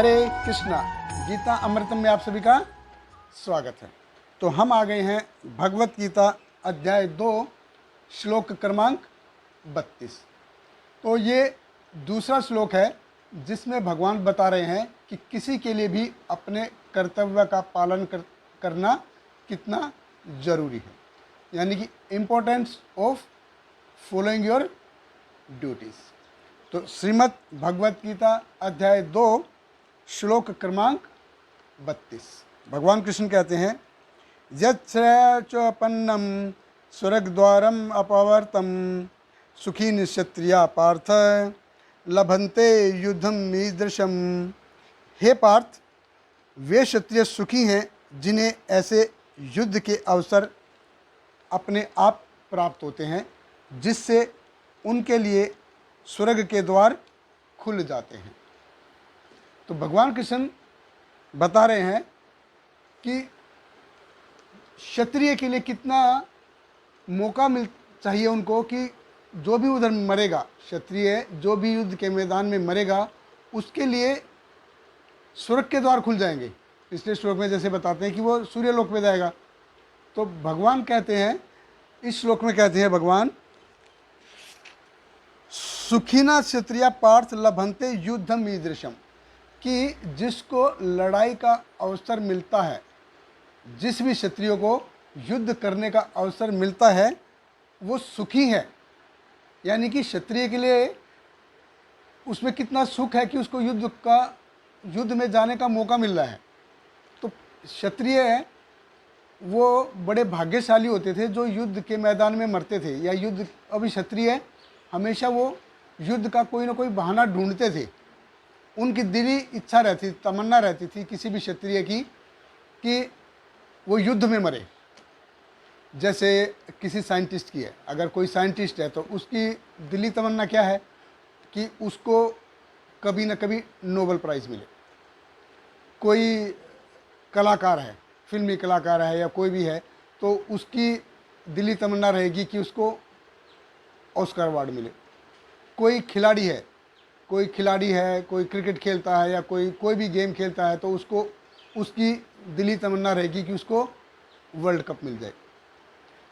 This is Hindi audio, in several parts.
हरे कृष्णा। गीता अमृतम में आप सभी का स्वागत है। तो हम आ गए हैं भगवत गीता अध्याय 2 श्लोक क्रमांक 32। तो ये दूसरा श्लोक है जिसमें भगवान बता रहे हैं कि किसी के लिए भी अपने कर्तव्य का पालन करना कितना ज़रूरी है, यानी कि importance of following your duties. तो श्रीमद् भगवत गीता अध्याय 2 श्लोक क्रमांक 32। भगवान कृष्ण कहते हैं, यच्चोपन्नम स्वर्गद्वारम अपवर्तम सुखी निक्षत्रिया पार्थ लभन्ते युद्धम मीदृशम। हे पार्थ, वे क्षत्रिय सुखी हैं जिन्हें ऐसे युद्ध के अवसर अपने आप प्राप्त होते हैं जिससे उनके लिए स्वर्ग के द्वार खुल जाते हैं। तो भगवान कृष्ण बता रहे हैं कि क्षत्रिय के लिए कितना मौका मिल चाहिए उनको कि जो भी उधर मरेगा, क्षत्रिय जो भी युद्ध के मैदान में मरेगा उसके लिए स्वर्ग के द्वार खुल जाएंगे। पिछले श्लोक में जैसे बताते हैं कि वो सूर्य लोक में जाएगा, तो भगवान कहते हैं, इस श्लोक में कहते हैं भगवान, सुखिना क्षत्रिय पार्थ लभन्ते युद्धम ईदृशम, कि जिसको लड़ाई का अवसर मिलता है, जिस भी क्षत्रियो को युद्ध करने का अवसर मिलता है वो सुखी है। यानी कि क्षत्रिय के लिए उसमें कितना सुख है कि उसको युद्ध में जाने का मौका मिल रहा है। तो क्षत्रिय वो बड़े भाग्यशाली होते थे जो युद्ध के मैदान में मरते थे, या युद्ध, अभी क्षत्रिय हमेशा वो युद्ध का कोई ना कोई बहाना ढूंढते थे। उनकी दिली इच्छा रहती, तमन्ना रहती थी किसी भी क्षत्रिय की कि वो युद्ध में मरे। जैसे किसी साइंटिस्ट की है, अगर कोई साइंटिस्ट है तो उसकी दिली तमन्ना क्या है कि उसको कभी ना कभी नोबेल प्राइज़ मिले। कोई कलाकार है, फिल्मी कलाकार है या कोई भी है, तो उसकी दिली तमन्ना रहेगी कि उसको ऑस्कर अवार्ड मिले। कोई खिलाड़ी है, कोई क्रिकेट खेलता है या कोई भी गेम खेलता है, तो उसको उसकी दिली तमन्ना रहेगी कि उसको वर्ल्ड कप मिल जाए।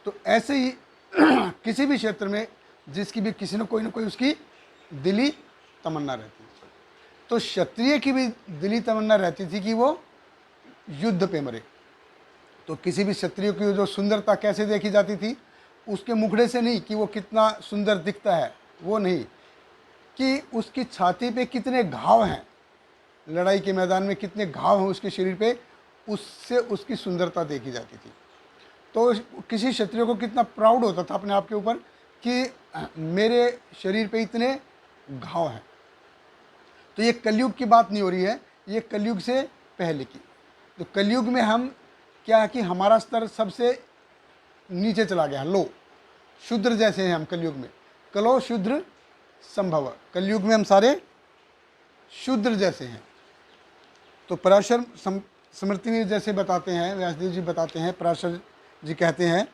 तो ऐसे ही किसी भी क्षेत्र में जिसकी भी किसी न कोई उसकी दिली तमन्ना रहती है। तो क्षत्रिय की भी दिली तमन्ना रहती थी कि वो युद्ध पे मरे। तो किसी भी क्षत्रिय की जो सुंदरता कैसे देखी जाती थी, उसके मुखड़े से नहीं कि वो कितना सुंदर दिखता है, वो नहीं, कि उसकी छाती पे कितने घाव हैं, लड़ाई के मैदान में कितने घाव हैं उसके शरीर पे, उससे उसकी सुंदरता देखी जाती थी। तो किसी क्षत्रिय को कितना प्राउड होता था अपने आप के ऊपर कि मेरे शरीर पे इतने घाव हैं। तो ये कलयुग की बात नहीं हो रही है, ये कलयुग से पहले की। तो कलयुग में हम क्या है कि हमारा स्तर सबसे नीचे चला गया, लो, शूद्र जैसे हैं हम कलयुग में। कलो शूद्र संभव, कलयुग में हम सारे शूद्र जैसे हैं। तो पराशर स्मृति में जैसे बताते हैं, व्यासदेव जी बताते हैं, पराशर जी कहते हैं,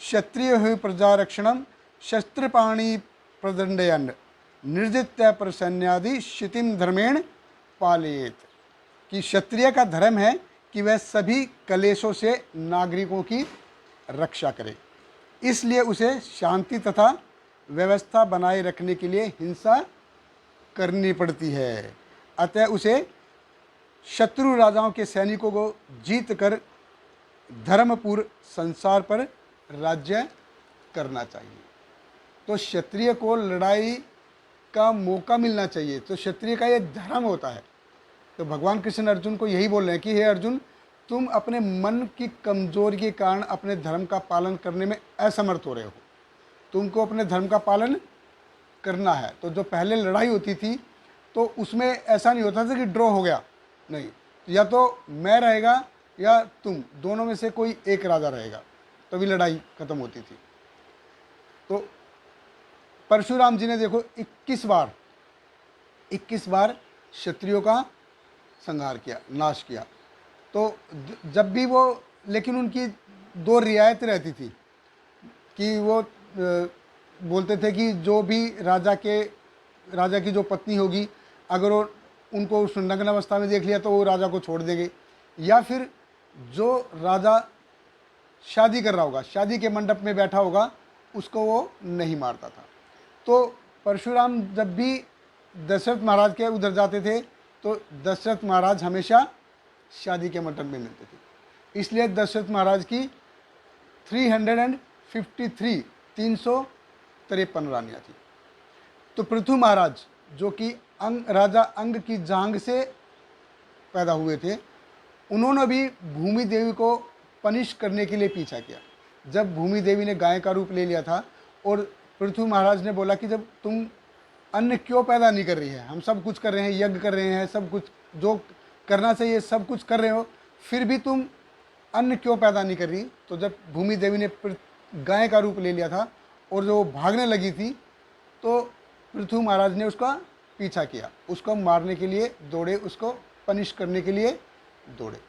क्षत्रिय हुई प्रजा रक्षणम शस्त्रपाणी प्रदंडयन निर्जित्य प्रसन्यादि शितिम धर्मेण पालेत। कि क्षत्रिय का धर्म है कि वह सभी कलेशों से नागरिकों की रक्षा करे, इसलिए उसे शांति तथा व्यवस्था बनाए रखने के लिए हिंसा करनी पड़ती है। अतः उसे शत्रु राजाओं के सैनिकों को जीत कर धर्मपूर्ण संसार पर राज्य करना चाहिए। तो क्षत्रिय को लड़ाई का मौका मिलना चाहिए, तो क्षत्रिय का ये धर्म होता है। तो भगवान कृष्ण अर्जुन को यही बोल रहे हैं कि हे अर्जुन, तुम अपने मन की कमजोरी के कारण अपने धर्म का पालन करने में असमर्थ हो रहे हो। तुमको अपने धर्म का पालन करना है। तो जो पहले लड़ाई होती थी तो उसमें ऐसा नहीं होता था कि ड्रॉ हो गया, नहीं, या तो मैं रहेगा या तुम, दोनों में से कोई एक राजा रहेगा, तभी लड़ाई खत्म होती थी। तो परशुराम जी ने देखो 21 बार क्षत्रियों का संहार किया, नाश किया। तो जब भी वो, लेकिन उनकी 2 रियायत रहती थी कि वो बोलते थे कि जो भी राजा की जो पत्नी होगी, अगर वो उनको उस नग्न अवस्था में देख लिया तो वो राजा को छोड़ देंगे, या फिर जो राजा शादी कर रहा होगा, शादी के मंडप में बैठा होगा, उसको वो नहीं मारता था। तो परशुराम जब भी दशरथ महाराज के उधर जाते थे तो दशरथ महाराज हमेशा शादी के मंडप में मिलते थे। इसलिए दशरथ महाराज की 353 353 रानियाँ थी। तो पृथु महाराज जो कि राजा अंग की जांग से पैदा हुए थे, उन्होंने भी भूमि देवी को पनिश करने के लिए पीछा किया। जब भूमि देवी ने गाय का रूप ले लिया था और पृथु महाराज ने बोला कि जब तुम अन्न क्यों पैदा नहीं कर रही है, हम सब कुछ कर रहे हैं, यज्ञ कर रहे हैं, सब कुछ जो करना चाहिए सब कुछ कर रहे हो, फिर भी तुम अन्न क्यों पैदा नहीं कर रही। तो जब भूमि देवी ने गाय का रूप ले लिया था और जो भागने लगी थी, तो पृथु महाराज ने उसका पीछा किया, उसको मारने के लिए दौड़े, उसको पनिश करने के लिए दौड़े।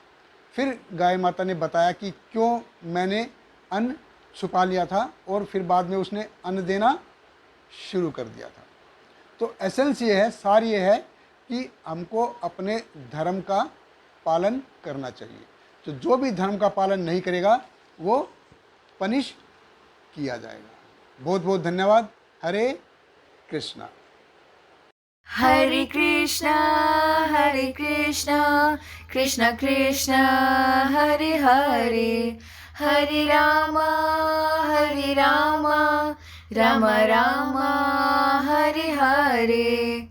फिर गाय माता ने बताया कि क्यों मैंने अन्न छुपा लिया था, और फिर बाद में उसने अन्न देना शुरू कर दिया था। तो एसेंस ये है, सार ये है कि हमको अपने धर्म का पालन करना चाहिए। तो जो भी धर्म का पालन नहीं करेगा वो पनिश किया जाएगा। बहुत बहुत धन्यवाद। हरे Krishna. Hare Krishna, Hare Krishna, Krishna Krishna, Hare Hare, Hare Rama, Hare Rama, Rama Rama, Hare Hare.